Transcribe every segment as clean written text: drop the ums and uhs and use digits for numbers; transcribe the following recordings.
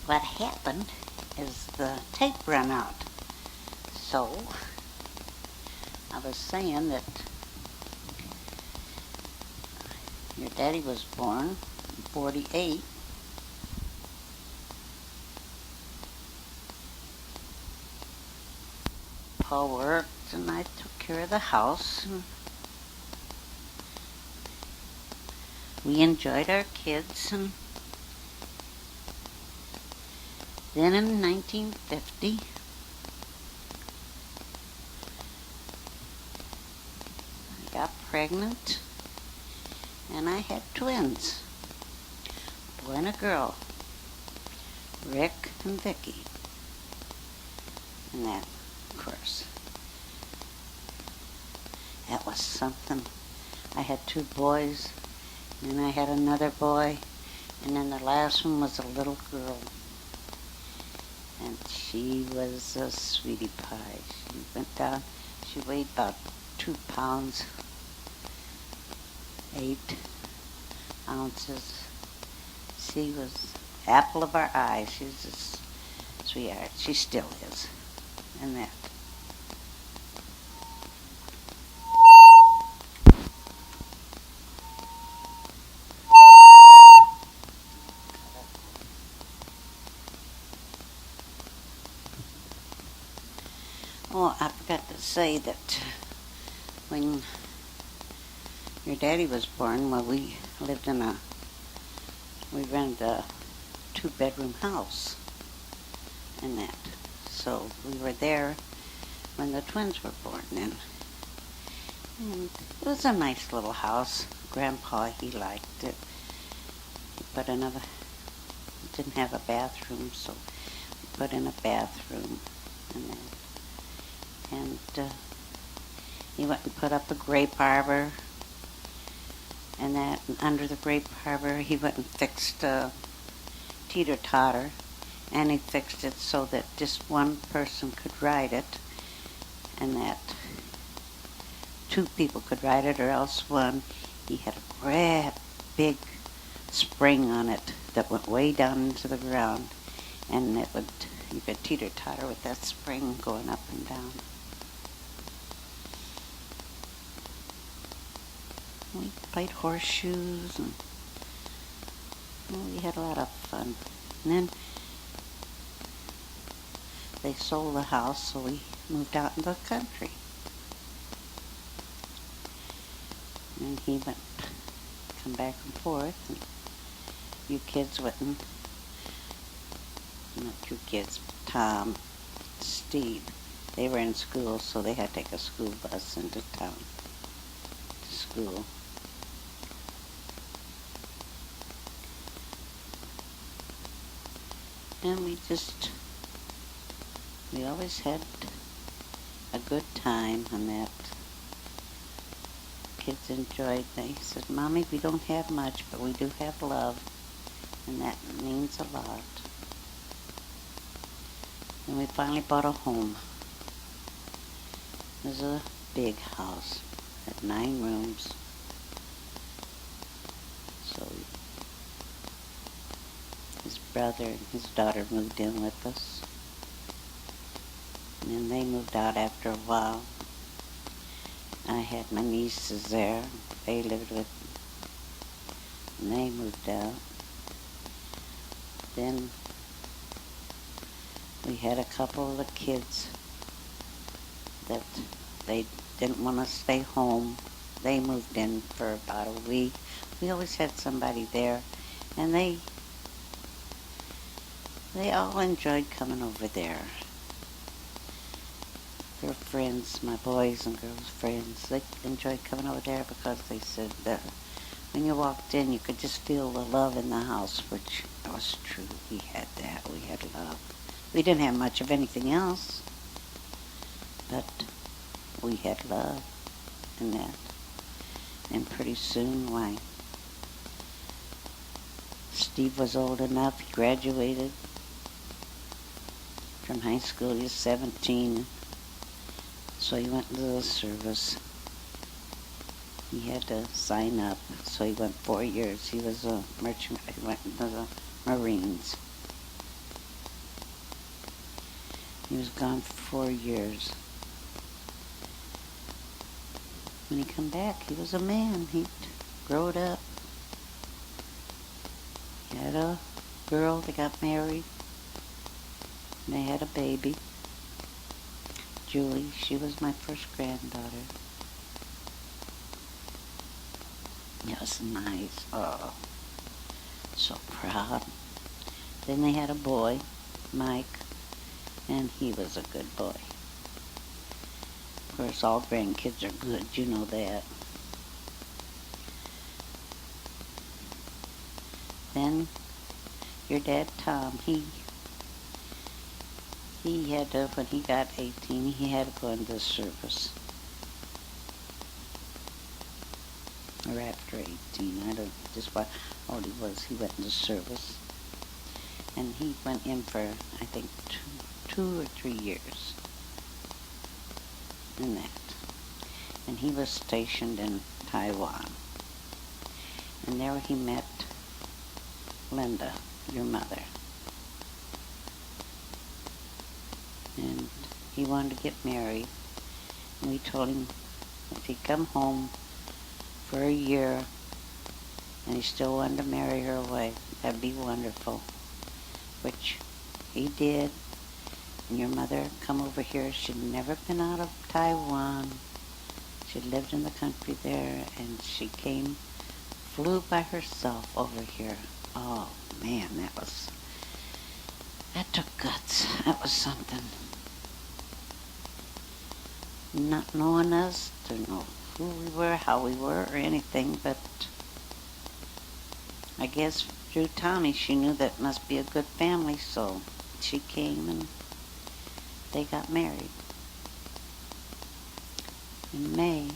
what happened is the tape ran out. So I was saying that your daddy was born in 48. Paul worked and I took care of the house. And we enjoyed our kids. And then in 1950, I got pregnant and I had twins, a boy and a girl, Rick and Vicky. And that, of course, that was something. I had two boys, and then I had another boy, and then the last one was a little girl. And she was a sweetie pie. She went down, she weighed about 2 pounds, 8 ounces. She was apple of our eye. She was a sweetheart. She still is. And that. Oh, I forgot to say that when your daddy was born, well, we rented a 2-bedroom house and that. So we were there when the twins were born then. And it was a nice little house. Grandpa, he liked it. He didn't have a bathroom, so we put in a bathroom and that. And he went and put up a grape arbor, and that, and under the grape arbor he went and fixed a teeter-totter, and he fixed it so that just one person could ride it, and that 2 people could ride it, or else one. He had a great big spring on it that went way down into the ground, and you could teeter-totter with that spring going up and down. We played horseshoes, and we had a lot of fun. And then they sold the house, so we moved out in the country. And he went, come back and forth, and you kids went and, not you kids, Tom, Steve, they were in school, so they had to take a school bus into town to school. And we always had a good time on that. Kids enjoyed. They said, "Mommy, we don't have much, but we do have love," and that means a lot. And we finally bought a home. It was a big house, had 9 rooms. So his brother and his daughter moved in with us. And then they moved out after a while. I had my nieces there. They lived with me. And they moved out. Then we had a couple of the kids that they didn't want to stay home. They moved in for about a week. We always had somebody there. And they all enjoyed coming over there. Their friends, my boys and girls' friends, they enjoyed coming over there because they said that when you walked in, you could just feel the love in the house, which was true. We had that. We had love. We didn't have much of anything else, but we had love and that. And pretty soon, why, Steve was old enough. He graduated from high school. He was 17. So he went to the service. He had to sign up. So he went 4 years. He was a merchant. He went into the Marines. He was gone for 4 years. When he come back, he was a man. He'd growed up. He had a girl. They got married. And they had a baby. Julie, she was my first granddaughter. It was nice. Oh, so proud. Then they had a boy, Mike, and he was a good boy. Of course, all grandkids are good, you know that. Then your dad, Tom, he had to, when he got 18, he had to go into the service. Or after 18, I don't just what old he was. He went into service, and he went in for I think 2 or 3 years in that. And he was stationed in Taiwan, and there he met Linda, your mother. And he wanted to get married, and we told him if he'd come home for a year and he still wanted to marry her away, that'd be wonderful. Which he did. And your mother come over here. She'd never been out of Taiwan. She'd lived in the country there, and she flew by herself over here. Oh man, that took guts. That was something. Not knowing us, didn't know who we were, how we were, or anything, but I guess through Tommy she knew that must be a good family, so she came and they got married in May.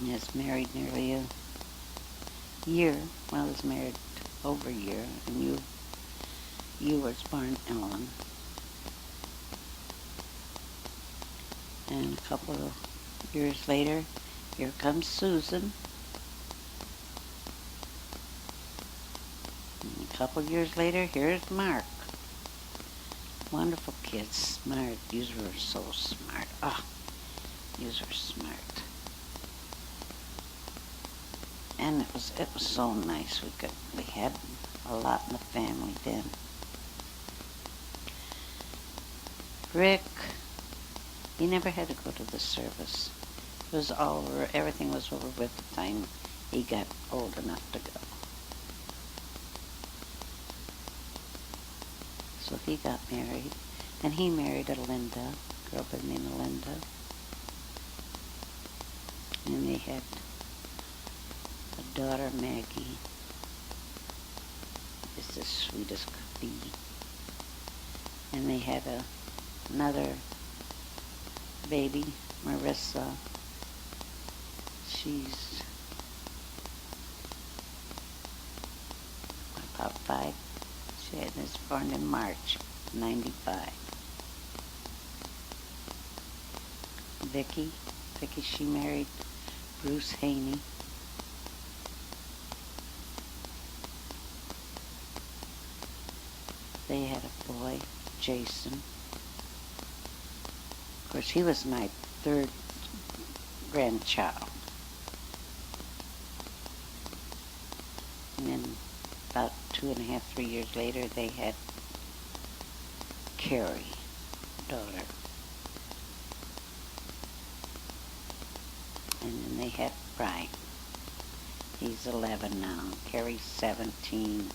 He was married nearly a year. Well, I was married over a year, and you was born Ellen. And a couple of years later, here comes Susan. And a couple of years later, here's Mark. Wonderful kids, smart. Yous were so smart. Ah, yous were smart. And it was so nice. We had a lot in the family then. Rick, he never had to go to the service. It was all over. Everything was over with the time he got old enough to go. So he got married, and he married a Linda, a girl by the name of Linda. And they had a daughter, Maggie. It's the sweetest could be. And they had another baby, Marissa. She's about 5. She was born in March, 95. Vicky, she married Bruce Haney. They had a boy, Jason. Of course, he was my 3rd grandchild. And then about 2.5, 3 years later, they had Carrie, daughter. And then they had Brian. He's 11 now. Carrie's 17.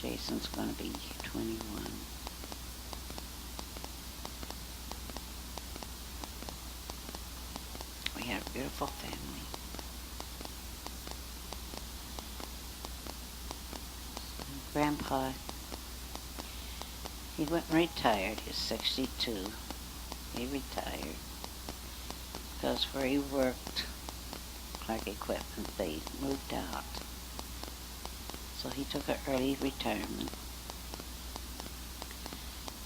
Jason's going to be 21. We had a beautiful family. Grandpa, he went and retired. He's 62. He retired because where he worked, Clark Equipment, they moved out. So he took an early retirement.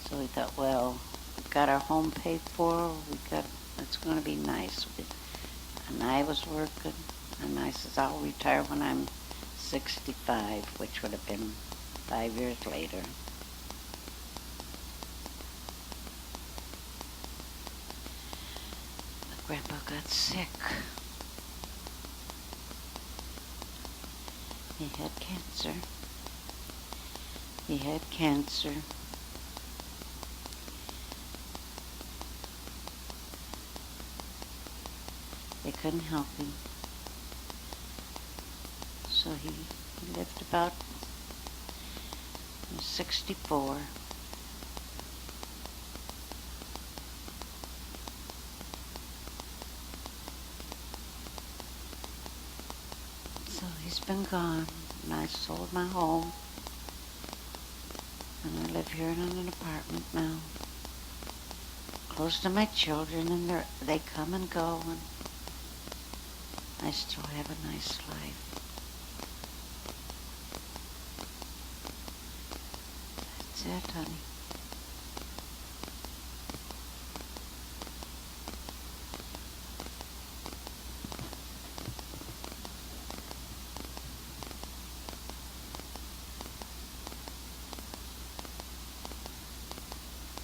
So we thought, well, we've got our home paid for. It's going to be nice. And I was working, and I says, I'll retire when I'm 65, which would have been 5 years later. Grandpa got sick. He had cancer. They couldn't help him. So he lived about 64. So he's been gone, and I sold my home, and I live here in an apartment now, close to my children, and they come and go, and I still have a nice life. That's it, honey.